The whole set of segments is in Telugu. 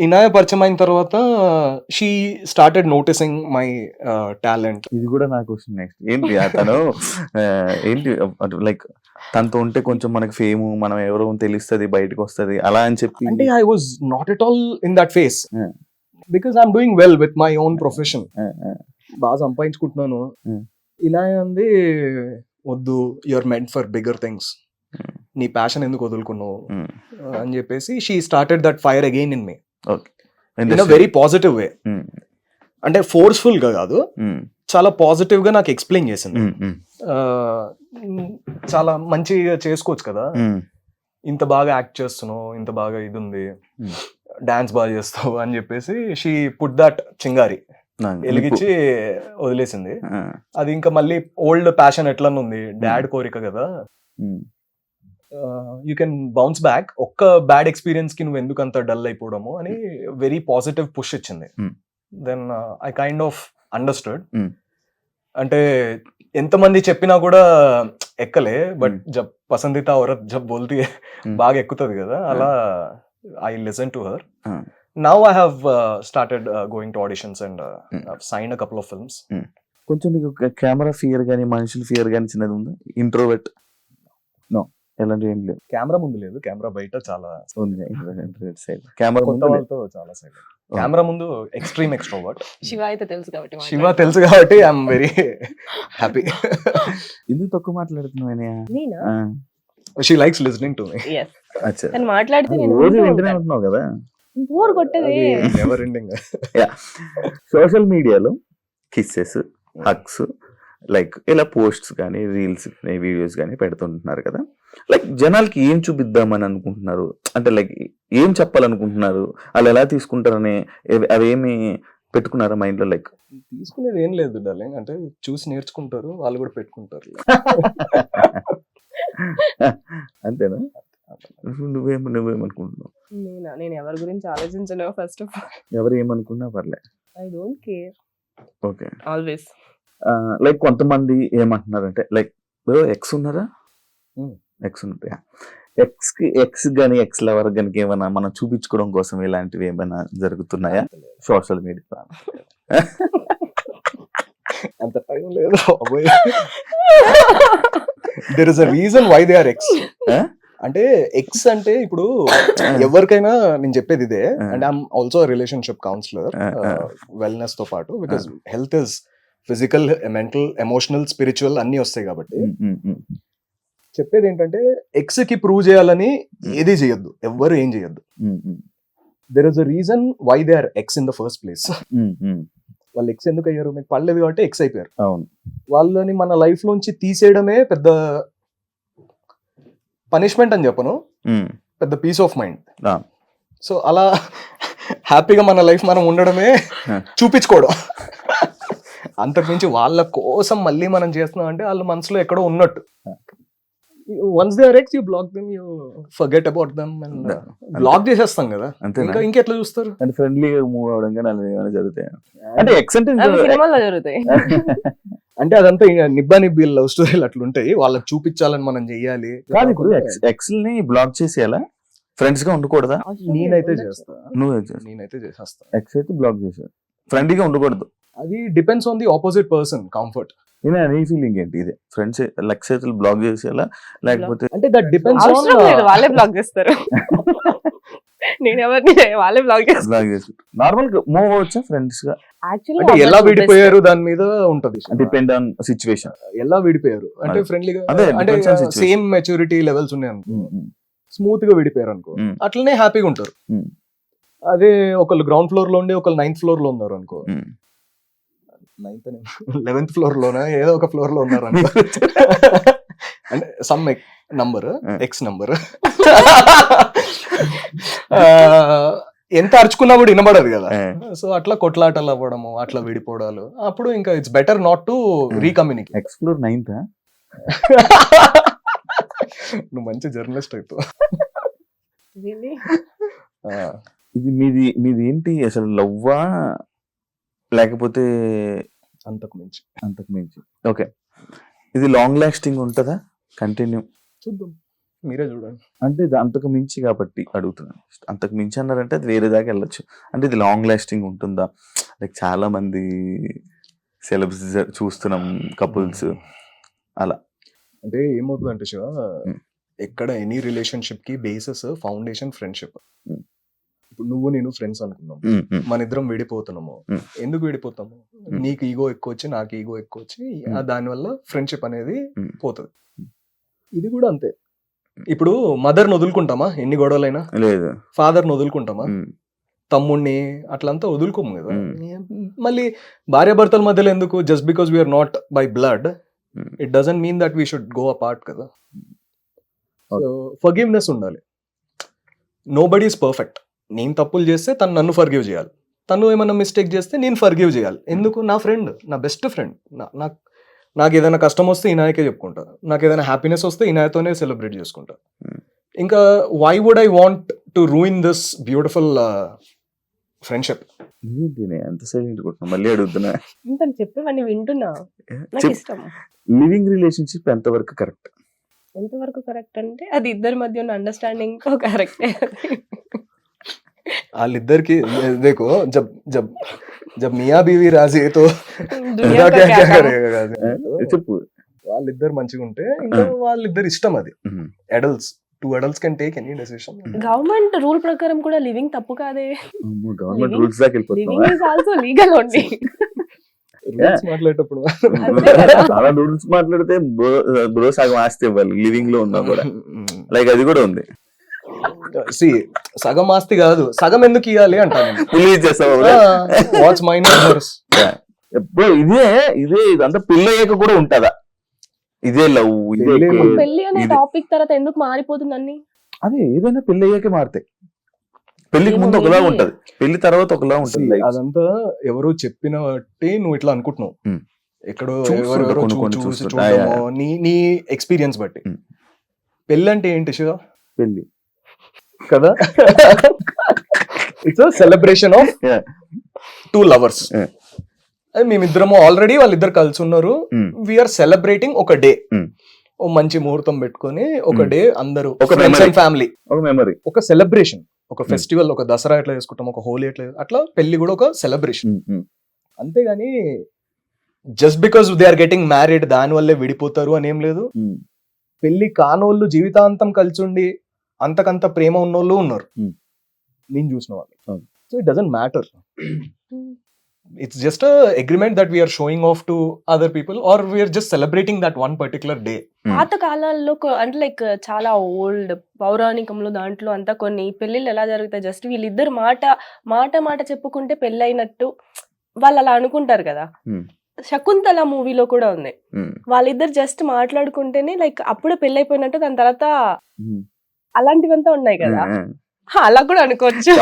ఇనాయ పరిచయం అయిన తర్వాత she started noticing my talent. ఇది కూడా నా క్వశ్చన్ నెక్స్ట్. ఏంటి అతను ఏంటి లైక్ తనతో ఉంటే కొంచెం మనకి ఫేమ్, మనం ఎవరో తెలుస్తుంది, బయటకు వస్తుంది అలా అని చెప్పి? అంటే I was not at all in that phase because I'm doing well with my own profession. బాగా సంపాదించుకుంటున్నాను. ఇనాయ అంది, వద్దు, you're meant for bigger things, నీ ప్యాషన్ ఎందుకు వదులుకున్నావు అని చెప్పేసి she started that fire again in me in a very positive way. అంటే ఫోర్స్ఫుల్ గా కాదు, చాలా పాజిటివ్ గా నాకు ఎక్స్ప్లెయిన్ చేసింది. చాలా మంచిగా చేసుకోవచ్చు కదా, ఇంత బాగా యాక్ట్ చేస్తున్నావు, ఇంత బాగా ఇది ఉంది, డాన్స్ బాగా చేస్తావు అని చెప్పేసి షీ పుట్ దట్ చింగారి వెలిగించి వదిలేసింది. అది ఇంకా మళ్ళీ ఓల్డ్ ప్యాషన్ ఎట్లా ఉంది, డాడ్ కోరిక కదా, యూ కెన్ బౌన్స్ బ్యాక్. ఒక్క బ్యాడ్ ఎక్స్పీరియన్స్ కి నువ్వు ఎందుకు అంత డల్ అయిపోవడము అని వెరీ పాజిటివ్ పుష్ ఇచ్చింది. Then I kind of understood. అంటే ఎంతమంది చెప్పినా కూడా ఎక్కలే, బట్ జబ్ పసందీత ఔరత్ జబ్ బోల్తీ బాగా ఎక్కుతుంది కదా, అలా I listen to her. Now I have started going to auditions and sign a couple of films. కొంచెం నీకు కెమెరా ఫియర్ కానీ మనుషుల ఫియర్ కానీ చిన్నది ఉందా? ఇంట్రోవర్ట్? నో, ఎలాంటి ఏం లేదు. కెమెరా ముందు లేదు, కెమెరా బయట చాలా ఉంది. కెమెరా కొత్త వాళ్ళతో చాలా సైలెంట్, కెమెరా ముందు ఎక్స్ట్రీమ్ ఎక్స్ట్రోవర్ట్. శివ అయితే తెలుసు కాబట్టి శివ తెలుసు కాబట్టి ఐఎమ్ వెరీ హ్యాపీ. ఎందుకు తక్కువ మాట్లాడుతున్నావు? నేనా? She likes listening to me. yes తను మాట్లాడితే నేను రోజు వింటూనే ఉంటున్నావు కదా, బోర్ కొట్టేది. Never ending. సోషల్ మీడియాలో కిస్సెస్, హగ్స్, లైక్ ఇలా పోస్ట్స్ కానీ రీల్స్ కానీ వీడియోస్ కానీ పెడుతుంటున్నారు కదా. లైక్ జనాలకి ఏం చూపిద్దామని అనుకుంటున్నారు, అంటే లైక్ ఏం చెప్పాలనుకుంటున్నారు, వాళ్ళు ఎలా తీసుకుంటారని అవేమి పెట్టుకున్నారా మైండ్ లో? లైక్ తీసుకునేది ఏం లేదు డార్లింగ్, అంటే చూసి నేర్చుకుంటారు, వాళ్ళు కూడా పెట్టుకుంటారు. అంతేనా? నువ్వేమనుకుంటున్నావు? నేను ఎవరి గురించి ఆలోచించలేవు. ఫస్ట్ ఆఫ్ ఆల్ ఎవరు ఏమనుకున్నా పర్లే, I don't care. Okay, always. Like కొంతమంది ఏమంటున్నారంటే లైక్ ఎక్స్ ఉన్నారా, ఎక్స్ ఉంటాయా, ఎక్స్ కానీ ఎక్స్ లవర్ కానీ ఏమైనా మనం చూపించుకోవడం కోసం ఇలాంటివి ఏమైనా జరుగుతున్నాయా సోషల్ మీడియా? అంత టైం లేదు. There is a reason why they are ex. అంటే ఎక్స్ అంటే ఇప్పుడు ఎవరికైనా నేను చెప్పేది ఇదే, and I'm also relationship counsellor wellness తో పాటు, because health is physical, mental, emotional, spiritual అన్ని వస్తాయి కాబట్టి చెప్పేది ఏంటంటే ఎక్స్ కి ప్రూవ్ చేయాలని ఏది చేయొద్దు, ఎవ్వరు ఏం చేయొద్దు. There is a reason why they are ex in the first place. వాళ్ళు ఎక్స్ ఎందుకు అయ్యారు, మీకు పడలేదు కాబట్టి ఎక్స్ అయిపోయారు. వాళ్ళని మన లైఫ్ లోంచి తీసేయడమే పెద్ద పనిష్మెంట్ అని చెప్పను, పెద్ద పీస్ ఆఫ్ మైండ్. సో అలా హ్యాపీగా మన లైఫ్ మనం ఉండడమే చూపించుకోవడం. అంతకుమించి వాళ్ళ కోసం మళ్ళీ మనం చేస్తున్నాం అంటే వాళ్ళ మనసులో ఎక్కడో ఉన్నట్టు. Once they are ex, you block them, you forget about them and block చేసేస్తాం కదా, ఇంకా ఇంకెట్లా చూస్తారు? అంటే ఫ్రెండ్లీగా మూవ్ అవడం కానీ అలా ఏమైనా జరుగుతాయి అంటే ఎక్స్ అంటే సినిమాల్లో జరుగుతాయి. అంటే అదంతా నిబ్బా నిబ్బి లవ్ స్టోరీలు అట్లుంటాయి, వాళ్ళకి చూపించాలని మనం చెయ్యాలి. కాదు, ఇప్పుడు ఎక్స్ ని బ్లాక్ చేసేయాలా, ఫ్రెండ్స్ గా ఉండకూడదా? నేనైతే చేస్తా, నేనైతే చేసేస్తా. ఎక్స్ అయితే బ్లాక్ చేసేది, ఫ్రెండ్లీగా ఉండకూడదు. అది depends on the opposite person comfort. నీ ఫీలింగ్ ఏంటి? ఇదే ఫ్రెండ్స్ లెక్స్ అయితే బ్లాక్ చేసేయాలా లేకపోతే? అంటే దట్ డిపెండ్స్ ఆన్, వాళ్ళే బ్లాక్ చేస్తారు. నేను ఎవరిని వాళ్ళే బ్లాక్ చేస్తారు. నార్మల్ గా మూవ్ అవ్వచ్చా ఫ్రెండ్స్ గా? అంటే ఎలా విడిపోయారు దాని మీద ఉంటది, డిపెండ్ ఆన్ సిచ్యువేషన్. ఎలా విడిపోయారు అంటే ఫ్రెండ్లీగా, అంటే సేమ్ మెచ్యూరిటీ లెవెల్స్ ఉన్నాయి అనుకో, స్మూత్ గా విడిపోయారు అనుకో, అట్లనే హ్యాపీగా ఉంటారు. అదే ఒకళ్ళు గ్రౌండ్ ఫ్లోర్ లో ఉండి ఒకళ్ళు 9th ఫ్లోర్ లో ఉన్నారు అనుకో, 11th ఫ్లోర్ లోనా ఏదో ఒక ఫ్లోర్ లో ఉన్నారు అనుకో, అంటే సమ్ నంబర్, ఎక్స్ నంబర్, ఎంత అరుచుకున్నా కూడా వినబడదు కదా. సో అట్లా కొట్లాటలు అవ్వడము, అట్లా విడిపోవడాలు, అప్పుడు ఇంకా it's better not to recommunicate. Explore 9th. నువ్వు మంచి జర్నలిస్ట్ అవుతావు. ఇది మీది ఏంటి అసలు, లవ్వా లేకపోతే అంతకు మించి? ఓకే, ఇది లాంగ్ లాస్టింగ్ ఉంటుందా? కంటిన్యూ చూద్దాం. మీరే చూడండి. అంటే ఇది అంతకు మించి కాబట్టి అడుగుతున్నాను. అంతకు మించి అన్నారంటే అది వేరే దాకా వెళ్ళొచ్చు. అంటే ఇది లాంగ్ లాస్టింగ్ ఉంటుందా? లైక్ చాలా మంది సెలబ్స్ చూస్తున్నాం కపుల్స్ అలా. అంటే ఏమవుతుందంటే శివ, ఎక్కడ ఎనీ రిలేషన్షిప్ కి బేసిస్ ఫౌండేషన్ ఫ్రెండ్షిప్. Hmm. ఇప్పుడు నువ్వు నేను ఫ్రెండ్స్ అనుకున్నాం, మన ఇద్దరం విడిపోతున్నాము. Hmm. ఎందుకు విడిపోతాము? నీకు ఈగో ఎక్కువ వచ్చి నాకు ఈగో ఎక్కువ వచ్చి దానివల్ల ఫ్రెండ్షిప్ అనేది పోతుంది. ఇది కూడా అంతే. ఇప్పుడు మదర్ని వదులుకుంటామా ఎన్ని గొడవలైనా? లేదు. ఫాదర్ని వదులుకుంటామా? తమ్ముడిని అట్లంతా వదులుకోము కదా. మళ్ళీ భార్యాభర్తల మధ్యలో ఎందుకు? Just because we're not by blood it doesn't mean that we should go apart కదా. సో ఫర్గివ్నెస్ ఉండాలి. Nobody is perfect. నేను తప్పులు చేస్తే తను నన్ను ఫర్గివ్ చేయాలి, తను ఏమైనా మిస్టేక్ చేస్తే నేను ఫర్గివ్ చేయాలి. ఎందుకు? నా ఫ్రెండ్, నా బెస్ట్ ఫ్రెండ్. నాకు ఏదైనా కష్టం వస్తే ఈనాయకే చెప్పుకుంటా, నాకు ఏదైనా హ్యాపీనెస్ వస్తే ఈనాయతోనే సెలబ్రేట్ చేసుకుంటా. ఇంకా why would I want to ruin this beautiful friendship? ఎంత సైలెంట్ కొట్టినా మళ్ళీ అడుగుతున్నా. తను చెప్పేవన్నీ వింటున్నా, నాకు ఇష్టం. లివింగ్ రిలేషన్షిప్ ఎంతవరకు కరెక్ట్? ఎంతవరకు కరెక్ట్ అంటే అది ఇద్దరి మధ్య ఉన్న అండర్స్టాండింగ్ కరెక్టే. వాళ్ళిద్దరికి देखो जब मियाँ बीवी राजी तो దునియా क्या కా क्या క్యా करेगा? చెప్పు. వాళ్ళిద్దరు మంచిగా ఉంటే ఇంకా వాళ్ళిద్దరు ఇష్టం. అది adults, 2 adults can take any decision. Government rule ప్రకారం కూడా లివింగ్ తప్పు కాదే. గవర్నమెంట్ రూల్స్ దాకా వెళ్ళిపోతున్నావా? Living is also legal only. Rules మాట్లాడేటప్పుడు అంతే కదా. చాలా రూల్స్ మాట్లాడితే బ్రో సగం ఆస్తి ఇవ్వాలి లివింగ్ లో ఉన్నా కూడా. లైక్ అది కూడా ఉంది. సగం ఆస్తి కాదు, సగం ఎందుకు ఇవ్వాలి అంటాను. రిలీజ్ చేస్తావా? వాట్స్ మైన్ ఇదే ఇదంతా పిల్లయ్యాక కూడా ఉంటదా? ఇదే లవ్, ఇదే పెళ్లి అనే టాపిక్ తర్వాత ఎందుకు మారిపోతుంది అన్ని? అదే ఏదైనా పెళ్ళయ్యాకే మారుతాయి. పెళ్లికి ముందు ఒకలా ఉంటది, పెళ్లి తర్వాత ఒకలా ఉంటది. అదంతా ఎవరో చెప్పిన బట్టి నువ్వు ఇట్లా అనుకుంటున్నావు. ఎక్కడో ఎవరెవరో చూడమో నీ ఎక్స్పీరియన్స్ బట్టి. పెళ్ళి అంటే ఏంటి శివ? పెళ్లి కదా, ఇట్స్ సెలబ్రేషన్ ఆఫ్ 2 lovers. మేమిద్దరము ఆల్రెడీ వాళ్ళిద్దరు కలిసి ఉన్నారు. వీఆర్ సెలబ్రేటింగ్ ఒక డే, ఓ మంచి ముహూర్తం పెట్టుకొని ఒక డే అందరూ ఫ్యామిలీ, ఒక మెమరీ, ఒక సెలబ్రేషన్, ఒక ఫెస్టివల్. ఒక దసరా ఎట్లా చేసుకుంటాం, ఒక హోలీ ఎట్లా, అట్లా పెళ్లి కూడా ఒక సెలబ్రేషన్. అంతేగాని just because they are getting married దాని వల్లే విడిపోతారు అని ఏం లేదు. పెళ్లి కానోళ్ళు జీవితాంతం కలిసి ఉండి అంతకంత ప్రేమ ఉన్నోళ్ళు ఉన్నారు, నేను చూసిన వాళ్ళు. So it doesn't matter. It's just agreement that we're showing off to other people or we're just celebrating that one particular day. పాత కాలాల్లో అంటే లైక్ చాలా ఓల్డ్ పౌరాణికంలో దాంట్లో అంతా కొన్ని పెళ్లిళ్ళు ఎలా జరుగుతాయి, జస్ట్ వీళ్ళిద్దరు మాట చెప్పుకుంటే పెళ్లి అయినట్టు వాళ్ళు అలా అనుకుంటారు కదా. శకుంతల మూవీలో కూడా ఉంది, వాళ్ళిద్దరు జస్ట్ మాట్లాడుకుంటేనే లైక్ అప్పుడే పెళ్లి అయిపోయినట్టు, దాని తర్వాత అలాంటివంతా ఉన్నాయి కదా. అలా కూడా అనుకోవచ్చు.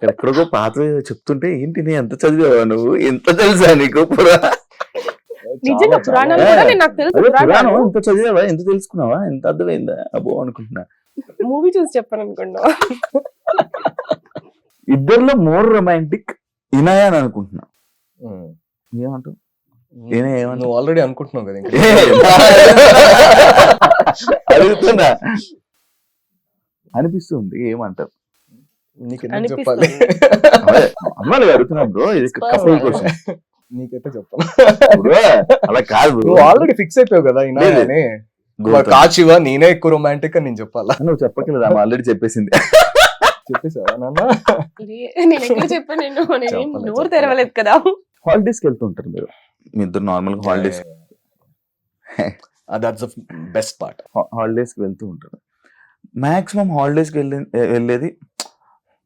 ఎక్కడికో పాత చెప్తుంటే ఏంటి నేను ఎంత చదివావా, నువ్వు ఎంత తెలుసా నీకు? నిజంగా పురాణాలు కూడా నాకు తెలుసు. పురాణం ఎంత చదివావా, ఎంత తెలుసుకున్నావా, ఎంత అర్థమైందా? అబ్బో అనుకుంటున్నా. మూవీ చూసి చెప్పాను అనుకున్నా. ఇద్దరిలో మోర్ రొమాంటిక్ ఇనాయా అని అనుకుంటున్నా. ఏమంటావు? నువ్వు ఆల్రెడీ అనుకుంటున్నావు కదా. అడుగుతున్నా, అనిపిస్తుంది. ఏమంటారు? చెప్పాలి అమ్మాయి అడుగుతున్నా బ్రో, ఇది కపుల్ క్వశ్చన్. నీకైతే చెప్పాలి. అలా కాదు, నువ్వు ఆల్రెడీ ఫిక్స్ అయిపోయావు కదా ఇనాయని. కాచివా నేనే ఎక్కువ రొమాంటిక్ అని నేను చెప్పాలా? నువ్వు చెప్పకలేదు, ఆమె ఆల్రెడీ చెప్పేసింది. చెప్పేసావా నాన్న? నేను ఎక్కడ చెప్పాను, నోరు తెరవలేదు కదా. హాలిడేస్ కి వెళ్తుంటారు మీరు, మీ ఇద్దరు నార్మల్ గా holidays? That's the best part. Holidays కి వెళ్తూ ఉంటారు. మాక్సిమం హాలిడేస్ కి వెళ్ళేది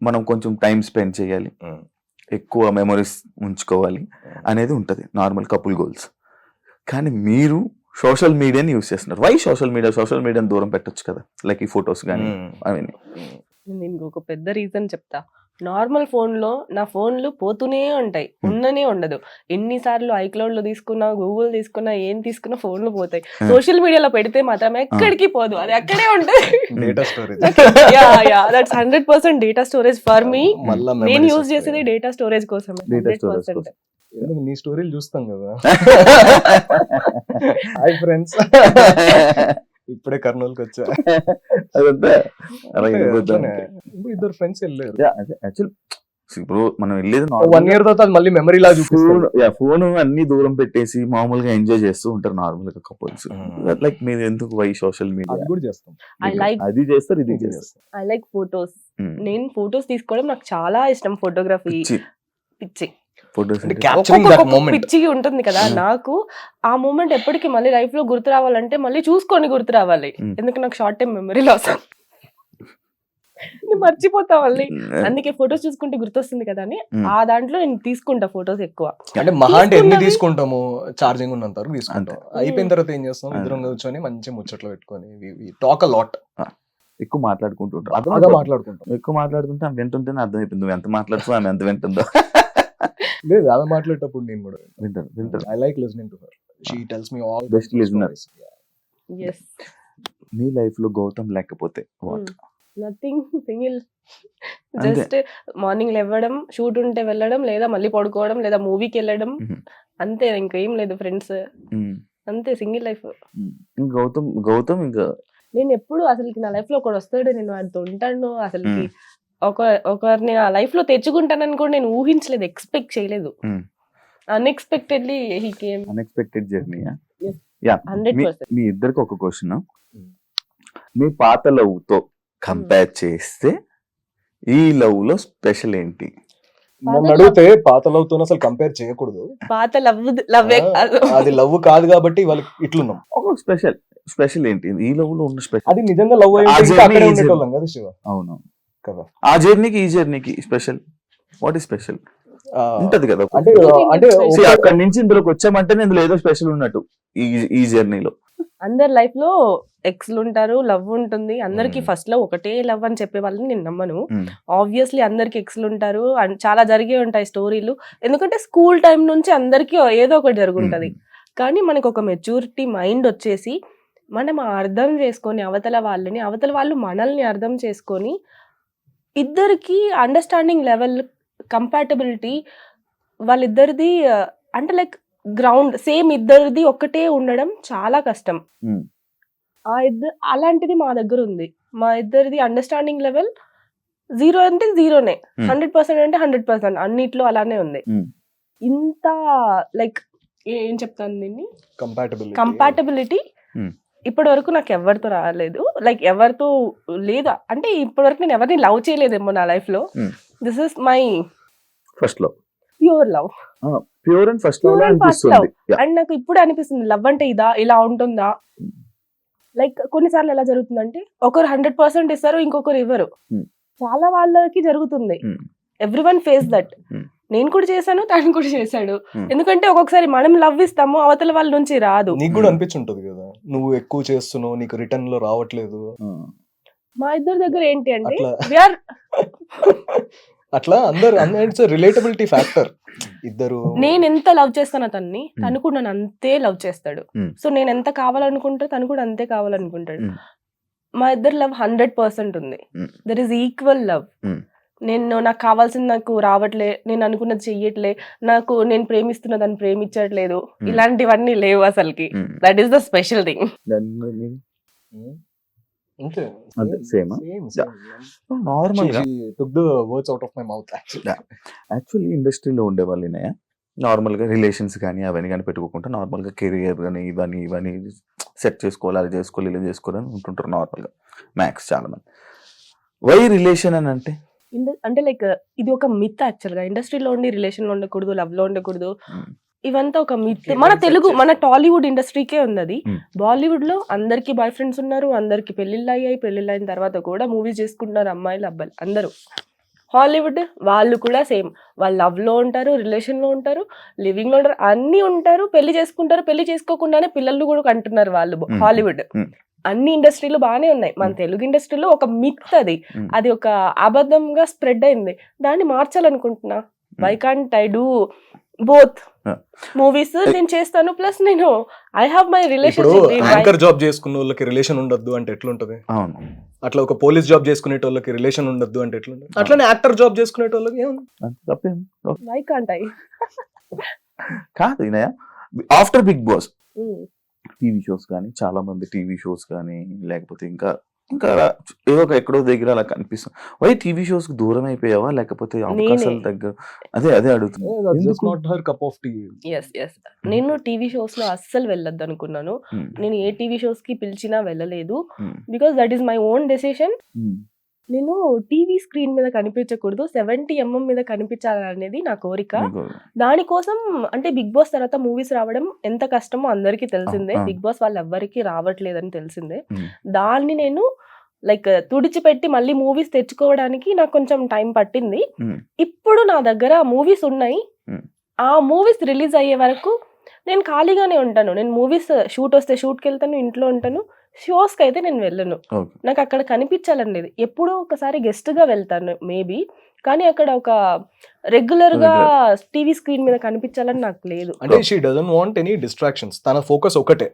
మనం కొంచెం టైం స్పెండ్ చేయాలి, ఎక్కువ మెమరీస్ ఉంచుకోవాలి అనేది ఉంటుంది నార్మల్ కపుల్ గోల్స్. కానీ మీరు సోషల్ మీడియాని యూజ్ చేస్తున్నారు. వై సోషల్ మీడియాని దూరం పెట్టొచ్చు కదా, లైక్ ఈ ఫొటోస్ కానీ అవన్నీ. నేను ఒక పెద్ద రీజన్ చెప్తా. నార్మల్ ఫోన్లో నా ఫోన్లు పోతూనే ఉంటాయి, ఉండనే ఉండదు. ఎన్నిసార్లు ఐక్లౌడ్ లో తీసుకున్నా, గూగుల్ తీసుకున్నా, ఏం తీసుకున్నా ఫోన్లు పోతాయి. సోషల్ మీడియాలో పెడితే మాత్రం ఎక్కడికి పోదు, అది అక్కడే ఉంటుంది. Data storage. That's 100% data storage for me. నేను యూజ్ చేసేది డేటా స్టోరేజ్ కోసమే. 100%. నీ స్టోరీలు చూస్తాం కదా. Hi friends. ఇప్పుడే కర్నూలుకి వచ్చా. అదంతా అలా అంటే వెళ్ళిపోతాం. అట్లనే. ఇప్పుడు ఇద్దరు ఫ్రెండ్స్ వెళ్ళారు. యాక్చువల్ ఇప్పుడు మనం వెళ్ళేది 1 year తర్వాత అది మళ్ళీ మెమరీ లా చూపిస్తారు. ఫోన్ అన్ని దూరం పెట్టేసి మామూలుగా ఎంజాయ్ చేస్తూ ఉంటారు నార్మల్ గా కపుల్స్. లైక్ మీరు ఎందుకు వై సోషల్ మీడియా అది కూడా చేస్తాం. ఐ లైక్ అది చేస్తారు ఇది ఇది చేస్తారు. I like photos. నేను ఫొటోస్ తీసుకోవడం నాకు చాలా ఇష్టం. ఫోటోగ్రఫీ పిచ్చి. ఫోటోస్ అంటే capturing that moment. పిచ్చి ఉంటుంది కదా నాకు. ఆ మూమెంట్ ఎప్పటికీ మళ్ళీ లైఫ్ లో గుర్తు రావాలంటే మళ్ళీ చూసుకొని గుర్తు రావాలి. ఎందుకు నాకు షార్ట్ టైం మెమరీ లాస్, మర్చిపోతా మళ్ళీ. అందుకే ఫొటోస్ చూసుకుంటే గుర్తొస్తుంది కదా అని ఆ దాంట్లో నేను తీసుకుంటా ఫొటోస్ ఎక్కువ. అంటే మహా అంటే ఎన్ని తీసుకున్నవి- తీసుకుంటాము, ఛార్జింగ్ ఉన్నంత వరకు తీసుకుంటాం. అంతే. అయిపోయిన తర్వాత ఏం చేస్తాం, ఇద్దరం కూర్చొని మంచి ముచ్చట్లు పెట్టుకొని టాక్ అ లాట్, ఎక్కువ మాట్లాడుకుంటుంటారు. బాగా మాట్లాడుకుంటాం. ఎక్కువ మాట్లాడుతుంటే ఆమె వింటుంటేనే అర్థమైపోయింది నువ్వు ఎంత మాట్లాడుతావు ఆమె ఎంత వింటుందో. లేదు, ఆమె మాట్లాడేటప్పుడు నేను కూడా వింటారు. I like listening to her. She tells me all Best listener. Yes. నీ లైఫ్ లో గౌతమ్ లేకపోతే what? Nothing, single. అంతే. జస్ట్ మార్నింగ్ లేవడం, షూట్ ఉంటే వెళ్ళడం, లేదా మళ్ళీ పడుకోవడం, లేదా మూవీకి వెళ్ళడం, Mhm. అంతే. ఇంకేం లేదు. Friends Mm. అంతే. Single life. ఇంక గౌతమ్ ఇంకా నేను ఎప్పుడు అసలుకి నా లైఫ్ లో ఒకడు వస్తాడు, నేను వాడితో ఉంటాను, అసలుకి ఒకరిని నా లైఫ్ లో తెచ్చుకుంటానని కూడా నేను ఊహించలేదు, ఎక్స్పెక్ట్ చేయలేదు. Mm. Unexpectedly he came. Unexpected journey. Yes. Yeah 100%. మీ ఇద్దరికి ఒక క్వశ్చన్. మీ పాత లవ్ తో కంపేర్ చేస్తే ఈ లవ్ లో స్పెషల్ ఏంటి? నన్ను అడిగితే పాత లవ్ తో అసలు కంపేర్ చేయకూడదు. పాత లవ్వే కాదు. అది లవ్ కాదు కాబట్టి వాళ్ళకి ఇట్లున్నాం. ఒక స్పెషల్ ఏంటి ఈ లవ్ లో ఉన్న స్పెషల్? అది నిజంగా లవ్ ఆ అయ్యి journey అక్కడే is- ఉండేటోళ్ళం కదా శివ, అవును కదా. ఆ జర్నీకి ఈ జర్నీకి స్పెషల్ వాట్ ఈస్ స్పెషల్ ఉంటది కదా. అంటే అంటే See, అక్కడి నుంచి ఇందులోకి వచ్చామంటే ఇందులో ఏదో స్పెషల్ ఉన్నట్టు ఈ జర్నీలో. అందరి లైఫ్ లో ఎక్స్లు ఉంటారు, లవ్ ఉంటుంది. అందరికి Hmm. ఫస్ట్ లో ఒకటే లవ్ అని చెప్పే వాళ్ళని నేను నమ్మను. Hmm. ఆబ్వియస్లీ అందరికి ఎక్స్లు ఉంటారు, చాలా జరిగే ఉంటాయి స్టోరీలు. ఎందుకంటే స్కూల్ టైం నుంచి అందరికి ఏదో ఒకటి జరుగుంటది. కానీ మనకు ఒక మెచ్యూరిటీ మైండ్ వచ్చేసి మనం అర్థం చేసుకొని అవతల వాళ్ళు మనల్ని అర్థం చేసుకొని ఇద్దరికి అండర్స్టాండింగ్ లెవెల్, కంపాటబిలిటీ వాళ్ళిద్దరిది అంటే లైక్ గ్రౌండ్ సేమ్, ఇద్దరిది ఒక్కటే ఉండడం చాలా కష్టం. Hmm. అలాంటిది మా దగ్గర ఉంది. మా ఇద్దరిది అండర్స్టాండింగ్ లెవెల్ 0 అంటే 0నే, 100% అంటే 100%, అన్నిట్లో అలానే ఉంది. Hmm. ఇంత లైక్ ఏం చెప్తాను దీన్ని, కంపాటబిలిటీ. కంపాటబిలిటీ ఇప్పటి వరకు నాకు ఎవరితో రాలేదు. లైక్ ఎవరితో లేదా అంటే ఇప్పటి వరకు నేను ఎవరిని లవ్ చేయలేదేమో నా లైఫ్ లో. Hmm. This is my first love, pure love. Pure and first Pure love and first అనిపిస్తుంది. Yeah. అండ్ నాకు ఇప్పుడు అనిపిస్తుంది లవ్ అంటే ఇలా ఉంటుందా. లైక్ కొన్నిసార్లు ఎలా జరుగుతుందంటే ఒకరు 100% ఇస్తారు, ఇంకొకరు ఇవ్వరు. Hmm. చాలా వాళ్ళకి జరుగుతుంది. Hmm. Everyone face that. Hmm. నేను కూడా చేశాను, తను కూడా చేశాడు. Hmm. ఎందుకంటే ఒక్కొక్కసారి మనం లవ్ ఇస్తాము, అవతల వాళ్ళ నుంచి రాదు. నీకు కూడా అనిపించుంటది కదా, నువ్వు ఎక్కువ చేస్తున్నావు, నీకు రిటర్న్ లో రావట్లేదు. మా ఇద్దరి దగ్గర ఏంటి అంటే అట్లా. we are అట్లా అందరు ఇట్స్ రిలేటబిలిటీ ఫ్యాక్టర్. ఇద్దరు నేను ఎంత లవ్ చేస్తాను అతన్ని, తను కూడా నన్ను అంతే లవ్ చేస్తాడు. Hmm. సో నేను ఎంత కావాలనుకుంటా, తను కూడా అంతే కావాలనుకుంటాడు. Hmm. మా ఇద్దరు లవ్ 100% ఉంది. Hmm. There is equal love. Hmm. నాకు కావాల్సింది నాకు రావట్లే, నేను అనుకున్నది చెయ్యట్లే, నేను ప్రేమిస్తున్న దాన్ని ప్రేమించట్లేదు, ఇలాంటివన్నీ లేవు అసలుకి. That is the special thing. అంతే అంతే, same ఆ? నార్మల్ గా took the words out of my mouth actually. Actually ఇండస్ట్రీలో ఉండే వాళ్ళనే నార్మల్ గా రిలేషన్స్ కానీ అవన్నీ కానీ పెట్టుకోకుండా నార్మల్ గా కెరియర్ కానీ ఇవన్నీ సెట్ చేసుకోవాలి, అది చేసుకోవాలి, ఇలా చేసుకోవాలని ఉంటుంటారు నార్మల్ గా మ్యాక్స్ చాలా మంది. వై రిలేషన్ అని అంటే లైక్ ఇది ఒక మిత్ యాక్చువల్ గా. ఇండస్ట్రీలో ఉండి రిలేషన్ లో ఉండకూడదు, లవ్ లో ఉండకూడదు, ఇవంతా ఒక మిత్. మన తెలుగు, మన టాలీవుడ్ ఇండస్ట్రీకే ఉంది అది. బాలీవుడ్ లో అందరికి బాయ్ ఫ్రెండ్స్ ఉన్నారు, అందరికి పెళ్లిళ్ళు అయ్యాయి, పెళ్లిళ్ళు అయిన తర్వాత కూడా మూవీస్ చేసుకుంటున్నారు అమ్మాయిలు అబ్బాయిలు అందరూ. హాలీవుడ్ వాళ్ళు కూడా సేమ్, వాళ్ళు లవ్ లో ఉంటారు, రిలేషన్ లో ఉంటారు, లివింగ్ లో ఉంటారు, అన్ని ఉంటారు, పెళ్లి చేసుకుంటారు, పెళ్లి చేసుకోకుండానే పిల్లలు కూడా కంటున్నారు వాళ్ళు. హాలీవుడ్ అన్ని ఇండస్ట్రీలు బాగానే ఉన్నాయి. మన తెలుగు ఇండస్ట్రీలో ఒక మిత్ అది ఒక అబద్ధంగా స్ప్రెడ్ అయింది. దాన్ని మార్చాలనుకుంటున్నా. Why can't I do both movies నేను చేస్తాను, ప్లస్ నేను ఐ హావ్ మై ఇప్పుడు రిలేషన్షిప్. యాంకర్ జాబ్ చేసుకున్న వాళ్ళకి రిలేషన్ ఉండొద్దు అంటే ఎట్లుంటది? అవును. అట్లా ఒక పోలీస్ జాబ్ చేసుకునేటోళ్ళకి రిలేషన్ ఉండొద్దు అంటే ఎట్లుంటది? అట్లానే యాక్టర్ జాబ్ చేసుకునేటోళ్ళకి ఏముంది? తప్పేం వై కాంట్ ఐ? కాదు. After Bigg Boss TV shows కానీ చాలా మంది టీవీ షోస్ కానీ లేకపోతే ఇంకా ఇంకా అలా ఏదో ఒక ఎక్కడో దగ్గర అలా కనిపిస్తుంది. వై టీవీ షోస్ కి దూరం అయిపోయావా లేకపోతే అవకాశాల దగ్గర? అదే అడుగుతున్నా. ఎందుకు? Not her cup of tea. Yes నేను టీవీ షోస్ లో అస్సలు వెళ్ళొద్దు అనుకున్నాను. నేను ఏ టీవీ షోస్ కి పిలిచినా వెళ్ళలేదు. Because that is my own decision. నేను టీవీ స్క్రీన్ మీద కనిపించకూడదు, 70mm మీద కనిపించాలనేది నా కోరిక. దానికోసం అంటే బిగ్ బాస్ తర్వాత మూవీస్ రావడం ఎంత కష్టమో అందరికీ తెలిసిందే. బిగ్ బాస్ వాళ్ళు ఎవ్వరికి రావట్లేదని తెలిసిందే. దాన్ని నేను లైక్ తుడిచిపెట్టి మళ్ళీ మూవీస్ తెచ్చుకోవడానికి నాకు కొంచెం టైం పట్టింది. ఇప్పుడు నా దగ్గర మూవీస్ ఉన్నాయి. ఆ మూవీస్ రిలీజ్ అయ్యే వరకు నేను ఖాళీగానే ఉంటాను. నేను మూవీస్ షూట్ వస్తే షూట్కి వెళ్తాను, ఇంట్లో ఉంటాను. షోస్కి అయితే నేను వెళ్ళను. నాకు అక్కడ కనిపించాలని లేదు. ఎప్పుడో ఒకసారి గెస్ట్ గా వెళ్తాను మేబీ, కానీ అక్కడ ఒక రెగ్యులర్ గా టీవీ స్క్రీన్ మీద కనిపించాలని నాకు లేదు. అంటే she doesn't want any distractions. తన ఫోకస్ ఒకటే,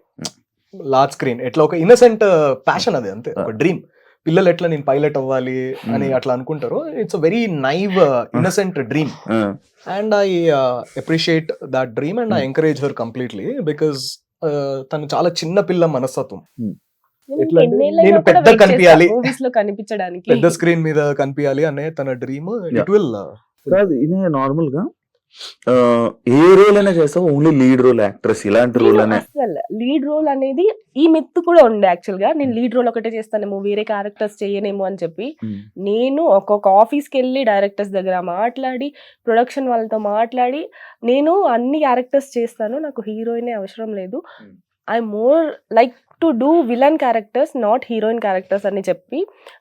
లార్జ్ స్క్రీన్. ఎట్లా ఒక ఇన్నసెంట్ ప్యాషన్ అది, అంతే. ఒక డ్రీమ్. పిల్లలు ఎట్లా నేను పైలట్ అవ్వాలి అని అట్లా అనుకుంటారు. It's a very naive innocent dream, and I appreciate that dream and I encourage her completely. Because తను చాలా చిన్న పిల్ల మనస్తత్వం. నేను పెద్ద కనిపించాలి, మూవీస్ లో కనిపించడానికి, పెద్ద స్క్రీన్ మీద కనిపించాలి అనే తన డ్రీమ్. ఇట్ విల్ కాదు, ఇది నార్మల్ గా ఏ రోల్ అయినా చేస్తావు, ఓన్లీ లీడ్ రోల్ యాక్ట్రెస్ ఇలాంటి రోల్ అనే. అసలు లీడ్ రోల్ అనేది ఈ మిత్ కూడా ఉండే యాక్చువల్ గా. నేను లీడ్ రోల్ ఒకటే చేస్తానేమో, వేరే క్యారెక్టర్స్ చేయనేమో అని చెప్పి నేను ఒక్కొక్క ఆఫీస్కి వెళ్ళి డైరెక్టర్స్ దగ్గర మాట్లాడి, ప్రొడక్షన్ వాళ్ళతో మాట్లాడి, నేను అన్ని క్యారెక్టర్స్ చేస్తాను, నాకు హీరోయిన్ అవసరం లేదు, I more like to do villain characters, not heroine characters అని చెప్పి.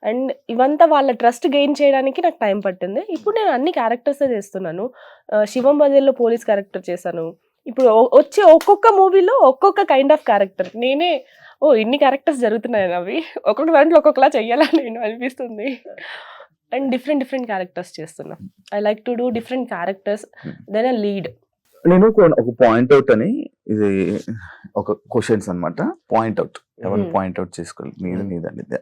అండ్ ఇవంతా వాళ్ళ ట్రస్ట్ గెయిన్ చేయడానికి నాకు టైం పట్టింది. ఇప్పుడు నేను అన్ని క్యారెక్టర్స్ చేస్తున్నాను. శివం బజేల్లో పోలీస్ క్యారెక్టర్ చేశాను. ఇప్పుడు వచ్చే ఒక్కొక్క మూవీలో ఒక్కొక్క కైండ్ ఆఫ్ క్యారెక్టర్. నేనే ఇన్ని క్యారెక్టర్స్ జరుగుతున్నాయి, అవి ఒక్కొక్క దాంట్లో ఒక్కొక్కలా చెయ్యాలని నేను అనిపిస్తుంది. అండ్ డిఫరెంట్ క్యారెక్టర్స్ చేస్తున్నా. I like to do different characters than a lead. నేను ఒక పాయింట్ అవుట్ అని, ఇది ఒక క్వశ్చన్స్ అన్నమాట. పాయింట్ అవుట్, ఎవరు పాయింట్ అవుట్ చేసుకోవాలి, నీదండి.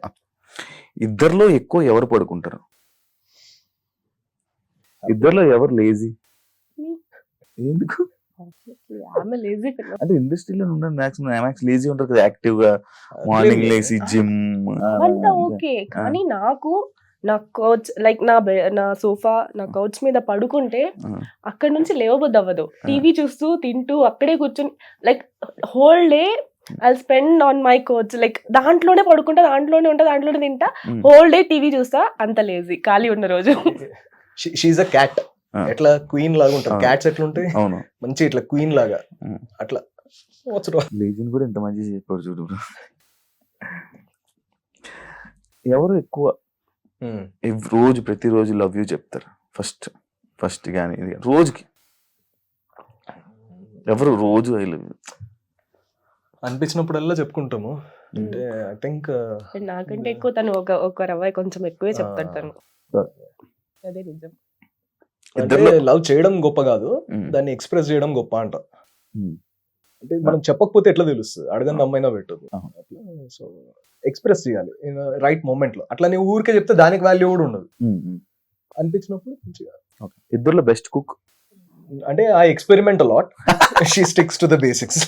ఇద్దరిలో ఎక్కువ ఎవరు పడుకుంటారు? ఇద్దరిలో ఎవరు లేజీ? ఎందుకు? అంటే ఇండస్ట్రీలో ఉన్న మ్యాక్సిమం లేజీ ఉంటారు కదా, యాక్టివ్ గా మార్నింగ్ లేసి జిమ్ అంతా ఓకే. కానీ నాకు నా కౌచ్ లైక్ నా సోఫా, నా కౌచ్ మీద పడుకుంటే అక్కడ నుంచి లేవబుద్ది అవ్వదు. టీవీ చూస్తూ తింటూ అక్కడే కూర్చొని like whole day I spend on my coach. Like దాంట్లోనే పడుకుంటా, దాంట్లోనే ఉంటా, దాంట్లోనే తింటా, హోల్ డే టీవీ చూస్తా. అంత లేజీ ఖాళీ ఉన్న రోజు. She's a cat. ఎట్లా క్వీన్ లాగా ఉంటారు క్యాట్స్, ఎట్లా ఉంటాయి మంచి ఇట్లా క్వీన్ లాగా అట్లా. లేజీని కూడా ఎంత మంచి చెప్పారు చూడు. ఎవరు ఎక్కువ రోజు ప్రతిరోజు లవ్ యూ చెప్తారు? ఫస్ట్ కానీ రోజుకి ఎవరు రోజు ఐ లవ్ యూ అనిపించినప్పుడల్లా చెప్పుకుంటాము. అంటే ఐ థింక్ నాకంటే ఎక్కువ తను ఒక రవ్వ కొంచెం ఎక్కువే చెప్తాడు తను. అదే నిజం. అంటే లవ్ చేయడం గొప్ప కాదు, దాన్ని ఎక్స్ప్రెస్ చేయడం గొప్ప అంట. అంటే మనం చెప్పకపోతే ఎట్లా తెలుస్తుంది? అడగని అమ్మైనా పెట్టదు. సో ఎక్స్ప్రెస్ చేయాలి రైట్ మూమెంట్ లో. అట్లా నువ్వు ఊరికే చెప్తే దానికి వాల్యూ కూడా ఉండదు. అనిపించినప్పుడు మంచిగా. ఇద్దరులో బెస్ట్ కుక్ అంటే I experiment lot, she sticks to the basics.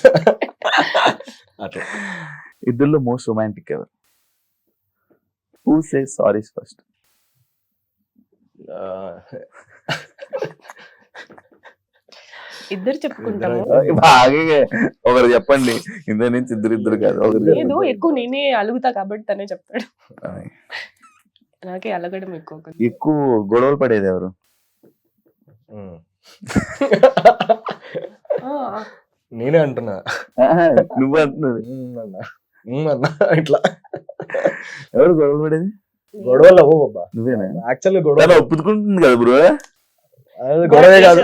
అట్లా. ఇద్దరులో మోస్ట్ రొమాంటిక్ ఎవరు? Who says sorry first? ఇద్దరు చెప్పుకుంటాము. బాగా ఒకరు చెప్పండి. ఇద్దరు నుంచి ఇద్దరు కాదు, లేదు ఎక్కువ నేనే అలుగుతా కాబట్టి తనే చెప్తాడు. నాకే అలగడం ఎక్కువ గొడవలు పడేది ఎవరు? నేనే అంటున్నా. నువ్వు అంటున్నది ఇట్లా. ఎవరు గొడవలు పడేది? గొడవలు అవ్వ బాబా, నువ్వేనా? యాక్చువల్గా గొడవ ఒప్పుకుంటుంది కదా బ్రో. గొడవే కాదు,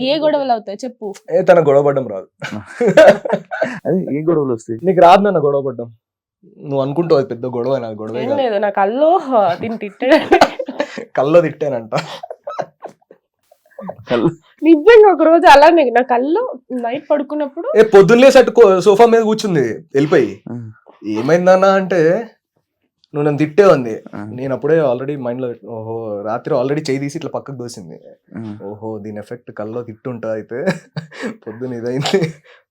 ఏ గొడవలు అవుతాయి చెప్పు. తన గొడవ పడ్డం రాదు. అదే ఏ గొడవలు వస్తాయి? నీకు రాదు నాన్న గొడవ పడ్డం. నువ్వు అనుకుంటావు అది పెద్ద గొడవ, నాకు గొడవే లేదు. నా కల్లో తిట్టాడు, కల్లో తిట్టానంట. నిజంగా ఒక రోజు అలానే నా కల్లో నైట్ పడుకున్నప్పుడు పొద్దున్నే సట్టు సోఫా మీద కూర్చుంది వెళ్ళిపోయి. ఏమైందన్నా అంటే నువ్వు నన్ను తిట్టే ఉంది. నేను అప్పుడే ఆల్రెడీ మైండ్ లో ఓహో రాత్రి ఆల్రెడీ చేయి తీసి ఇట్లా పక్కకు దోసింది. ఓహో దీని ఎఫెక్ట్ కల్లో తిట్టుంటా అయితే పొద్దున ఇదైంది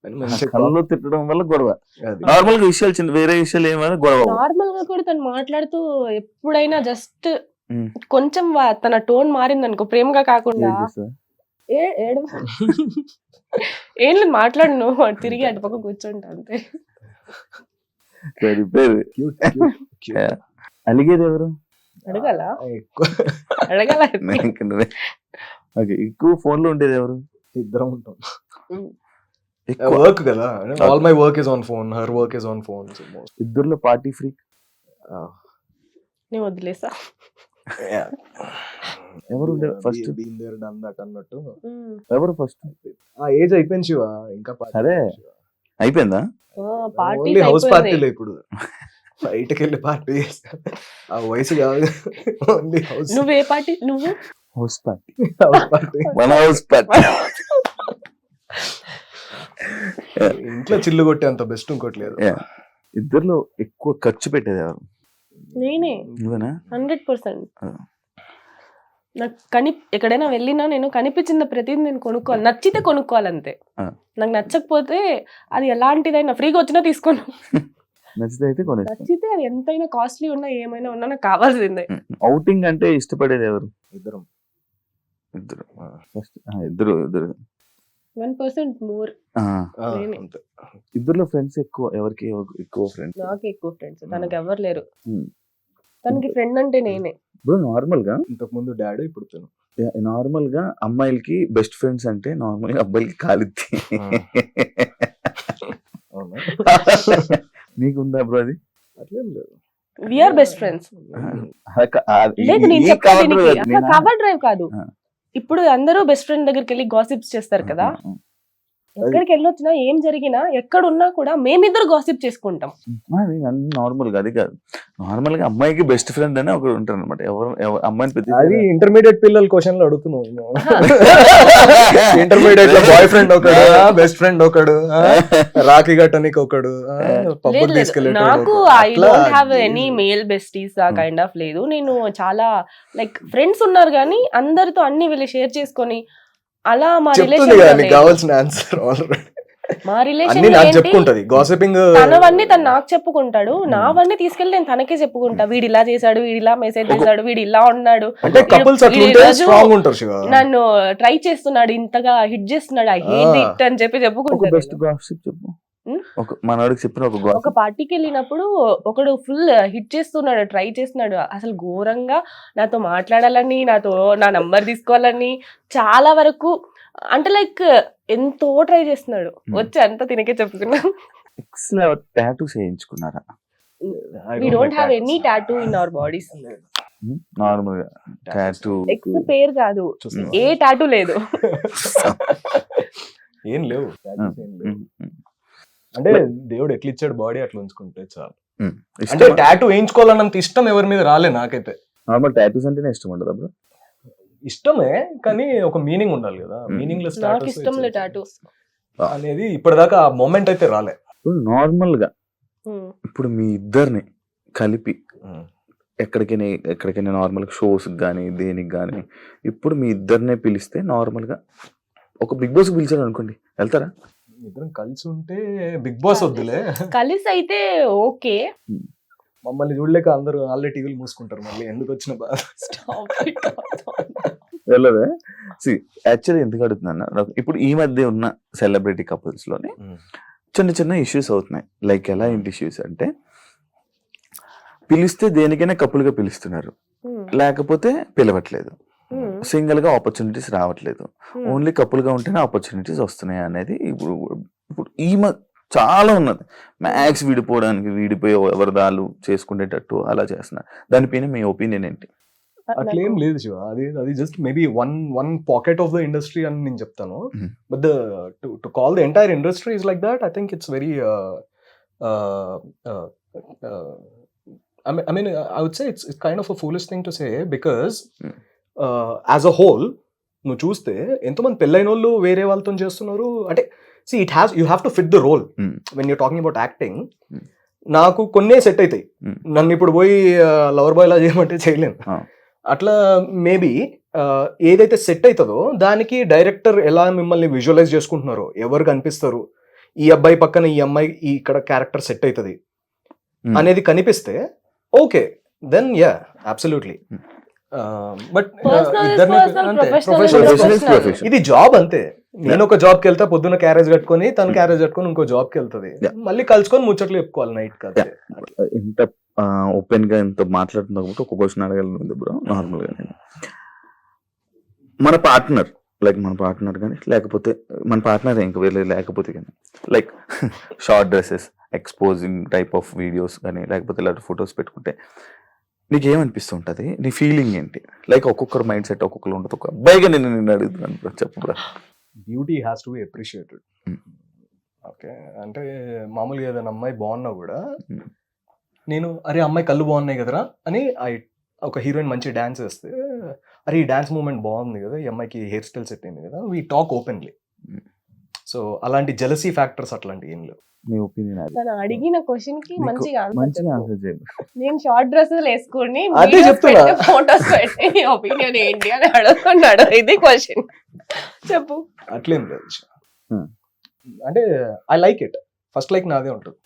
అని మంచిగా కళ్ళు తిట్టడం వల్ల గొడవ. అది. నార్మల్ గా విషయాలు చిన్న వేరే విషయాలు ఏమైనా గొడవ. నార్మల్ గా కూడా తను మాట్లాడుతూ ఎప్పుడైనా జస్ట్ ఉమ్. కొంచెం తన టోన్ మారింది అనుకో, ప్రేమగా కాకుండా ఏం చేస్తా? ఏడు ఏం లేదు మాట్లాడు, నువ్వు తిరిగి అటు పక్క కూర్చుంటా అంతే. సరిపోయేది. Cute, cute, cute. అలిగేది ఎవరు? అడగాల ఎక్కువ అడగాల ఓకే, ఎక్కువ ఫోన్ లో ఉండేది ఎవరు? ఇద్దరం ఉంటాం. ఎక్కువ వర్క్ కదా, all my work is on phone, her work is on phone. ఇద్దరులో పార్టీ ఫ్రీక్ నేను వదిలేసా. ఎవరు first? Been there done that అన్నట్టు. ఎవరు ఫస్ట్? ఆ ఏజ్ అయిపోయింది శివ, ఇంకా అరే అయిపోయిందా? పార్టీ ఓన్లీ హౌస్ పార్టీలో ఇప్పుడు బయటకి వెళ్ళి పార్టీ చేస్తారు. ఆ వయసు కాదు, ఓన్లీ హౌస్ నువ్వే పార్టీ? నువ్వు హౌస్ పార్టీ. House party. మన హౌస్ పార్టీ. ఇంట్లో చిల్లు కొట్టే అంత బెస్ట్ ఇంకోటి లేదు. ఇద్దరులో ఎక్కువ ఖర్చు పెట్టేది ఎవరు? నేనే నువ్వేనా? 100%. నాకు ఎక్కడైనా వెళ్ళినా నేను కనిపించిన ప్రతిదీ నేను కొనుక్కోవాలి, నచ్చితే కొనుక్కోవాలంతే. నాకు నచ్చకపోతే అది ఎలాంటిదైనా ఫ్రీగా వచ్చినా తీసుకోను. నచ్చితే అయితే కొనేస్తా. నచ్చితే అది ఎంతైనా కాస్ట్లీ ఉన్నా ఏమైనా ఉన్నా నాకు కావాల్సిందే. ఔటింగ్ అంటే ఇష్టపడేది ఎవరు? ఇద్దరం. ఇద్దరు ఫస్ట్. ఇద్దరు 1% మోర్. నేనే. అంతే. ఇద్దరులో ఫ్రెండ్స్ ఎక్కువ ఎవరికి ఎక్కువ ఫ్రెండ్స్? నాకు ఎక్కువ ఫ్రెండ్స్, తనకి ఎవరు లేరు. తనకి ఫ్రెండ్ అంటే నేనే. ఇప్పుడు నార్మల్ గా ఇంతకు ముందు డాడీ, ఇప్పుడు తను. నార్మల్ గా అమ్మాయిలకి బెస్ట్ ఫ్రెండ్స్ అంటే నార్మల్ గా అబ్బాయిలకి కాలిద్ది. అవునా? నీకుందా బ్రో అది? అట్లేం లేదు. We're best friends. లేదు నేను చెప్పేది దీనికి కవర్ డ్రైవ్ కాదు. ఇప్పుడు అందరూ బెస్ట్ ఫ్రెండ్ దగ్గరికి వెళ్ళి గాసిప్స్ చేస్తారు కదా. ఎక్కడికి వెళ్ళొచ్చినా ఏం జరిగినా ఎక్కడున్నా కూడా మేమిద్దరు గాసిప్ చేసుకుంటాం. నార్మల్ గా అది కాదు, నార్మల్ గా అమ్మాయికి బెస్ట్ ఫ్రెండ్ అని ఒకరు ఉంటారు అనమాట. ఎవరు అమ్మాయిని పెద్ద అది ఇంటర్మీడియట్ పిల్లల క్వశ్చన్ లో అడుగుతున్నావు. ఇంటర్మీడియట్ లో బాయ్ ఫ్రెండ్ ఒకడు, బెస్ట్ ఫ్రెండ్ ఒకడు, రాఖీ గట్టనికి ఒకడు, పబ్బుకి తీసుకెళ్ళి. నాకు I don't have any male besties ఆ కైండ్ ఆఫ్ లేదు. నేను చాలా లైక్ ఫ్రెండ్స్ ఉన్నారు కానీ అందరితో అన్ని వీళ్ళు షేర్ చేసుకొని అలా మా రిలేషన్ కావాల్సిన ఆన్సర్ ఆల్రెడీ మా అన్ని రిలేషన్ నాకు చెప్పుకుంటది. గాసిపింగ్ తనవన్నీ తను నాకు చెప్పుకుంటాడు, నావన్నీ తీసుకెళ్ళి నేను తనకే చెప్పుకుంటా. వీడు ఇలా చేశాడు, వీడు ఇలా మెసేజ్ చేశాడు, వీడు ఇలా ఉన్నాడు, అంటే కపుల్స్ అట్లుంటే స్ట్రాంగ్ ఉంటారు శివ. నన్ను ట్రై చేస్తున్నాడు, ఇంతగా హిట్ చేస్తున్నాడు, ఐ హేట్ ఇట్ అని చెప్పి చెప్పుకుంటాడు. బెస్ట్ గాసిప్ చెప్పు. మనవాడికి చెప్పిన ఒక పార్టీకి వెళ్ళినప్పుడు ఒకడు ఫుల్ హిట్ చేస్తున్నాడు, ట్రై చేస్తున్నాడు, అసలు ఘోరంగా నాతో మాట్లాడాలని, నా నంబర్ తీసుకోవాలని చాలా వరకు, అంటే లైక్ ఎంతో ట్రై చేస్తున్నాడు. వచ్చి అంతా తినకే చెప్పుకున్నా. టాటూస్ చేయించుకున్నారా? We don't have any tattoo in our bodies. Normal గా టాటూ ఎక్స్ పేరు కాదు, ఏ టాటూ లేదు. ఏం లేవు. అంటే దేవుడు ఎట్లా ఇచ్చాడు బాడీ అట్లా ఉంచుకుంటే చాలు. అంటే టాటూ వేయించుకోవాలన్నంత ఇష్టం ఎవరి మీద రాలే నాకైతే. నార్మల్ టాటూస్ అంటేనే ఇష్టం ఉండదు అప్పుడు. ఇష్టమే కానీ ఒక మీనింగ్ ఉండాలి కదా. మీనింగ్ లెస్ నాకు ఇష్టం లేదు టాటూ అనేది ఇప్పటిదాకా ఆ మూమెంట్ అయితే రాలే. నార్మల్ గా ఇప్పుడు మీ ఇద్దరిని కలిపి ఎక్కడికైనా నార్మల్ షోస్ కానీ దేనికి కానీ ఇప్పుడు మీ ఇద్దరినే పిలిస్తే నార్మల్ గా ఒక బిగ్ బాస్ పిలిచారు అనుకోండి, వెళ్తారా? ఇద్దరం కలిసి ఉంటే బిగ్ బాస్ వద్దులే, కలిసి అయితే ఓకే. మమ్మల్ని చూడలేక అందరూ ఆల్రెడీ టీవీలు మూసుకుంటారు, మళ్ళీ ఎందుకు వచ్చిన బాధ. వెళ్ళదే. యాక్చువల్లీ ఎందుకు అడుగుతున్నా, ఇప్పుడు ఈ మధ్య ఉన్న సెలబ్రిటీ కపుల్స్ లోనే చిన్న చిన్న ఇష్యూస్ అవుతున్నాయి. లైక్ ఎలా ఏంటి ఇష్యూస్ అంటే, పిలిస్తే దేనికైనా కపుల్ గా పిలుస్తున్నారు, లేకపోతే పిలవట్లేదు, సింగిల్ గా ఆపర్చునిటీస్ రావట్లేదు, ఓన్లీ కపుల్ గా ఉంటేనే ఆపర్చునిటీస్ వస్తున్నాయి అనేది ఇప్పుడు ఈ చాలా ఉన్నది. మ్యాక్స్ విడిపోయే ఎవరిదాలు చేసుకునేటట్టు అలా చేస్తున్నారు. దానిపైన మీ ఒపీనియన్ ఏంటి? అట్లేం లేదు శివ, అది just maybe one pocket of the industry అని నేను చెప్తాను. But to call the entire industry is like that, I think it's very I mean, I would say it's kind of a foolish thing to say because as a whole నువ్వు చూస్తే ఎంతోమంది పెళ్ళైన వాళ్ళు వేరే వాళ్ళతో చేస్తున్నారు. అంటే you have to fit the role when you're talking about acting. నాకు కొన్నే సెట్ అవుతాయి. Hmm. నన్ను ఇప్పుడు పోయి లవర్ బాయ్ లా చేయమంటే చేయలేను. Ah. అట్లా మేబీ ఏదైతే సెట్ అవుతుందో దానికి డైరెక్టర్ ఎలా మిమ్మల్ని విజువలైజ్ చేసుకుంటున్నారో, ఎవరు కనిపిస్తారు, ఈ అబ్బాయి పక్కన ఈ అమ్మాయి ఇక్కడ క్యారెక్టర్ సెట్ అవుతుంది Hmm. అనేది కనిపిస్తే okay, then yeah absolutely. But Personal is personal, professional is professional. ఇది జాబ్ అంతే. నేను ఒక జాబ్ కి వెళ్తా, పొద్దున్న క్యారేజ్ కట్టుకొని, తన క్యారేజ్ కట్టుకొని ఇంకో జాబ్ కి వెళ్తుంది, Yeah. మళ్ళీ కలుసుకొని ముచ్చట్లు చెప్పుకోవాలి నైట్ కదా. ఇంత ఓపెన్ గా ఇంత మాట్లాడుతున్నా కాబట్టి ఒక క్వశ్చన్ అడగలను బ్రో. నార్మల్ గా నేను మన పార్ట్నర్ కానీ లేకపోతే మన పార్ట్నర్ ఇంకా వేరే లేకపోతే కానీ like short dresses exposing type of videos కానీ లేకపోతే ఇలాంటి ఫొటోస్ పెట్టుకుంటే నీకు ఏమనిపిస్తుంటది? నీ ఫీలింగ్ ఏంటి? లైక్ ఒక్కొక్కరు మైండ్ సెట్ ఒక్కొక్కరు ఉంటుంది. ఒక అబ్బాయిగా నేను అడుగుతున్నాను బ్రో, చెప్పు bro. Beauty has to be appreciated. Hmm. Okay, అంటే మామూలుగా ఏదైనా అమ్మాయి బాగున్నా కూడా Hmm. నేను అరే అమ్మాయి కళ్ళు బాగున్నాయి కదరా అని ఒక హీరోయిన్ మంచి డాన్స్ వేస్తే, అరే ఈ డాన్స్ మూమెంట్ బాగుంది కదా, ఈ అమ్మాయికి హెయిర్ స్టైల్ సెట్ అయింది కదా, we talk openly. Hmm. So అలాంటి జెలసీ ఫ్యాక్టర్స్ అట్లాంటి ఏం లేవు. నీ ఒపీనియన్ అది తను అడిగిన క్వశ్చన్ కి నీకు మంచిగా మంచిగా ఆన్సర్ ఆన్సర్ చేయండి. నేను షార్ట్ డ్రెస్సెస్ వేసుకుని అదే చెప్తున్నా. ఫోటోస్ పెట్టి నీ ఒపీనియన్ ఏంటి అని అడుగుతున్నాడు. ఇది క్వశ్చన్ చెప్పు. అట్లేం లేదు. Hmm. అంటే I like it. First like నాదే ఉంటుంది.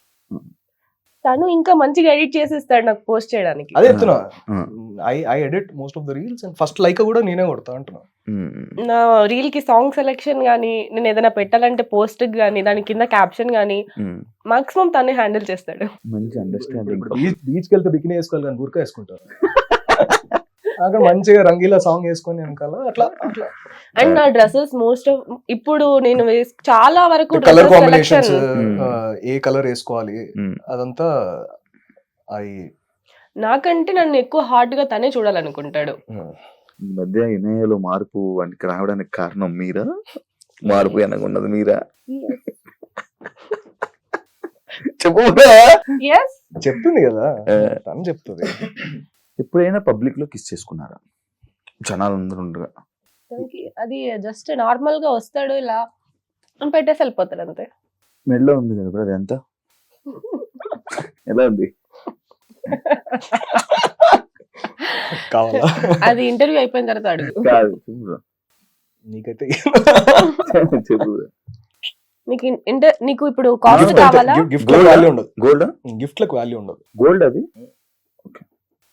తను ఇంకా మంచిగా ఎడిట్ చేసి ఇస్తాడు నాకు పోస్ట్ చేయడానికి. అదే చెప్తున్నా. Hmm. I edit most of the reels and first like కూడా నేనే కొడతా అంటున్నా. Hmm. నా రీల్ కి సాంగ్ సెలెక్షన్ గానీ, నేను ఏదైనా పెట్టాలంటే పోస్ట్ గానీ, దాని కింద క్యాప్షన్ గానీ Hmm. మాక్సిమం తనే హ్యాండిల్ చేస్తాడు. మంచి అండర్స్టాండింగ్. బీచ్కి వెళ్తే బికినీ వేసుకోవాలి కానీ బుర్కా వేసుకుంటారు. అక్కడ మంచిగా రంగీలా సాంగ్ వేసుకొని వెనకాల అట్లా అట్లా అండ్ నా డ్రెస్సెస్ మోస్ట్ ఆఫ్ ఇప్పుడు నేను చాలా వరకు కలర్ డ్రెస్సెస్ కాంబినేషన్స్, సెలెక్షన్ ఏ కలర్ వేసుకోవాలి అదంతా నాకంటే నన్ను ఎక్కువ హార్డ్ గా తనే చూడాలనుకుంటాడు. ఈ మధ్య ఇనేయలో మార్పు వానికి రావడానికి కారణం మీరా? మార్పు అనకున్నది మీరా? చెప్పు. Yes. చెప్తుంది కదా, తను చెప్తుంది. ఎప్పుడైనా పబ్లిక్ లో కిస్ చేసుకున్నారా జనాలందరూ ఉండగా? తనకి అది జస్ట్ నార్మల్ గా వస్తాడు ఇలా అని పెట్టేసి వెళ్ళిపోతాడు అంతే. మెడలో ఉంది కదా బ్రో, అది ఎంత ఎలా ఉంది? కావాలా? అది ఇంటర్వ్యూ అయిపోయిన తర్వాత అడుగు. కాదు చెప్పు bro. నీకైతే చెప్పు bro. నీకు ఇప్పుడు కాస్ట్ కావాలా? గిఫ్ట్ లకు వాల్యూ ఉండదు. గోల్డ్ గిఫ్ట్ లకు వాల్యూ ఉండదు. గోల్డ్ అది ఓకే.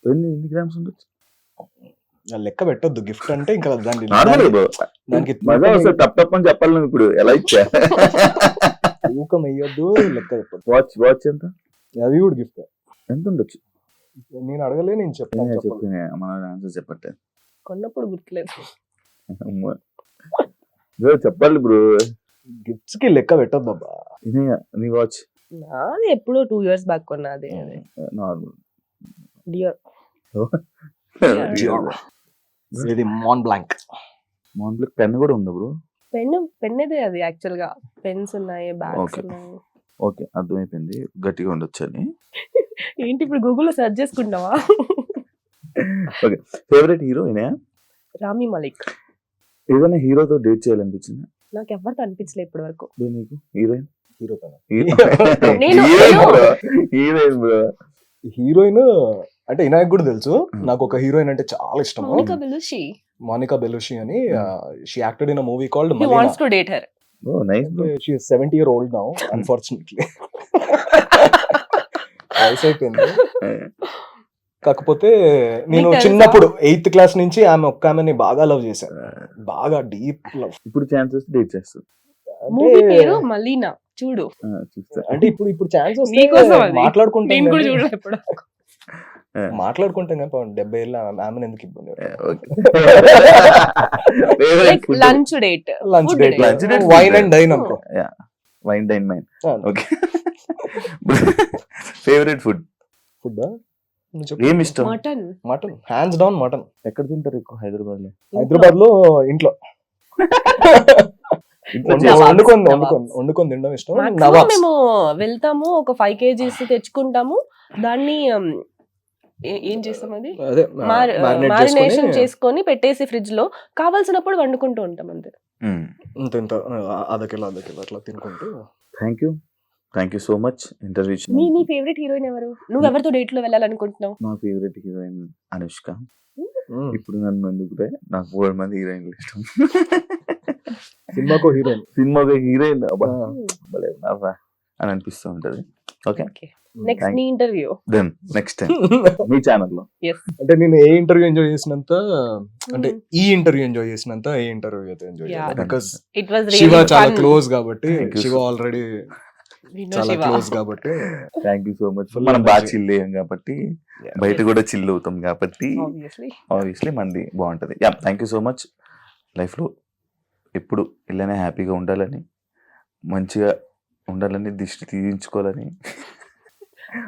ఎన్ని గ్రామ్స్ ఉండొచ్చు? లెక్క పెట్టొద్దు. గిఫ్ట్ అంటే ఇంకా దానికి నార్మల్ బ్రో, దానికి మజా వస్తుంది. తప్పని చెప్పాలి నువ్వు ఇప్పుడు ఎలా ఇచ్చా? తూకం వేయొద్దు, లెక్క చెప్పొద్దు. వాచ్ ఎంత? అది కూడా గిఫ్ట్. ఎంత ఉండొచ్చు? నేను అడగలే, నేను చెప్పాను. చెప్పి మన ఆన్సర్ చెప్పట్టే కొన్నప్పుడు గుర్తులేదు. బ్రో చెప్పాలి బ్రో. గిఫ్ట్స్ కి లెక్క పెట్టొద్దు అబ్బా. ఇదే నీ వాచ్? నాది ఎప్పుడో 2 years బ్యాక్ కొన్నది. నార్మల్ డియర్ ఇది మాన్ బ్లాంక్. మాన్బ్లాక్ పెన్ కూడా ఉందా బ్రో? పెన్నేదే అది యాక్చువల్ గా. పెన్స్ ఉన్నాయి, బ్యాగ్స్ Okay. ఉన్నాయి. ఓకే, అర్థమైపోయింది. గట్టిగా ఉండొచ్చు అని. ఏంటి ఇప్పుడు గూగుల్లో సెర్చ్ చేసుకుంటావా? ఓకే, ఫేవరెట్ హీరోయినా? Rami Malek. ఏదైనా హీరోతో డేట్ చేయాలనిపించిందా నాకు ఎవరితో అనిపించలేదు ఇప్పటి వరకు. బ్రో నీకు? హీరోయిన్? హీరో నేను- హీరోయిన్ బ్రో. హీరోయిన్ అంటే వినాయక్ కూడా తెలుసు. నాకు ఒక హీరోయిన్ అంటే చాలా ఇష్టం, మోనికా బెలూషి. మోనికా బెలూషి అని. She acted in a movie called He wants to date her. Oh nice bro. She is 70-year-old now unfortunately. వయసు అయిపోయింది. కాకపోతే నేను తెలుసా? చిన్నప్పుడు 8th క్లాస్ నుంచి ఆమె ఒక్క ఆమెని బాగా లవ్ చేశాను. బాగా డీప్ లవ్. ఇప్పుడు ఛాన్సెస్ డేట్ చేస్తాను మూవీ పేరు మలీనా, చూడు. చూస్తా. అంటే ఇప్పుడు ఛాన్స్ నీకోసం వస్తే అది. మాట్లాడుకుంటాం నేను కూడా కానీ- చూడలేదు ఎప్పుడు. మాట్లాడుకుంటాం కానీ 70 ఏళ్ళ ఆమెను ఎందుకు ఇబ్బంది? Like lunch date, lunch Food date, date. Lunch date, wine food and dine అనుకో. Wine dine mine. Ah. Okay. Favourite food food ఏమి ఇష్టం? Mutton. Mutton, hands down mutton. ఎక్కడ తింటారు ఎక్కువ? హైదరాబాద్ లో? హైదరాబాద్ లో ఇంట్లో ఇంట్లో వండుకొని తినడం ఇష్టం. Maximum nawabs. మేము వెళ్తాము, ఒక 5 kgs తెచ్చుకుంటాము. దాన్ని ఏం చేస్తాం, అది అదే marinate మారినేషన్ చేసుకొని చేసుకొని పెట్టేసి ఫ్రిడ్జ్ లో కావాల్సినప్పుడు వండుకుంటూ ఉంటాం అంతే. ఇంత ఇంత అదకిలో అట్లా తినుకుంటూ. Thank you thank you so much interview నీ ఫేవరెట్ హీరోయిన్ ఎవరు? నువ్వు ఎవరితో డేట్ లో వెళ్ళాలనుకుంటున్నావు? నా ఫేవరెట్ హీరోయిన్ అనుష్క. ఇప్పుడు నన్ను ఎందుకులే, నాకు 3 మంది హీరోయిన్లు ఇష్టం. సినిమాకో హీరోయిన్. సినిమాకి హీరోయిన్ అని అనిపిస్తూ ఉంటది. ఓకే, నెక్స్ట్ నీ ఇంటర్వ్యూ. దెన్ నెక్స్ట్ టైం మీ ఛానల్లో. అంటే నేను ఏ ఇంటర్వ్యూ ఎంజాయ్ చేసినంత, అంటే ఈ ఇంటర్వ్యూ ఎంజాయ్ చేసినంత ఏ ఇంటర్వ్యూ అయితే ఎంజాయ్ చేయాలి. Because it was Shiva really చాలా ఫన్. క్లోజ్ కాబట్టి, Thank you Shiva so- already We know చాలా Shiva. క్లోజ్ కాబట్టి thank you so much. Full మనం బాగా energy. చిల్ అయ్యాం కాబట్టి, Yeah. బయట కూడా చిల్ అవుతాం కాబట్టి Obviously. ఆబ్వియస్లీ మనది బాగుంటది. Yeah, thank you so much. లైఫ్లో ఎప్పుడు ఇలానే హ్యాపీగా ఉండాలని, మంచిగా ఉండాలని, దిష్టి తీయించుకోవాలని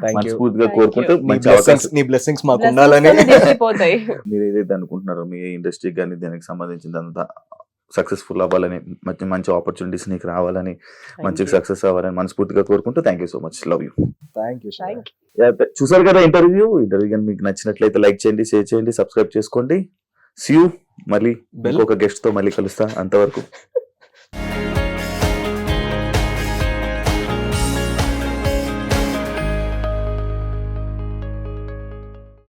థ్యాంక్ యూ. మనస్ఫూర్తిగా Thank కోరుకుంటూ you. మంచి అవకాశం నీ బ్లెస్సింగ్స్ మాకు Blessings ఉండాలని. తోనే దిగిపోతాయి. మీరు ఏదైతే అనుకుంటున్నారో మీ ఇండస్ట్రీకి కానీ దానికి సంబంధించిందంతా సక్సెస్ఫుల్ అవ్వాలని, మంచి మంచి ఆపర్చునిటీస్ నీకు రావాలని, మంచిగా సక్సెస్ అవ్వాలని మనస్ఫూర్తిగా కోరుకుంటూ thank you so much. Love you. Thank you. Thank you. చూసారు కదా ఇంటర్వ్యూ కానీ మీకు నచ్చినట్లయితే లైక్ చేయండి, షేర్ చేయండి, సబ్స్క్రైబ్ చేసుకోండి. See you. మళ్ళీ Bell. ఇంకొక గెస్ట్ తో మళ్ళీ కలుస్తా. అంతవరకు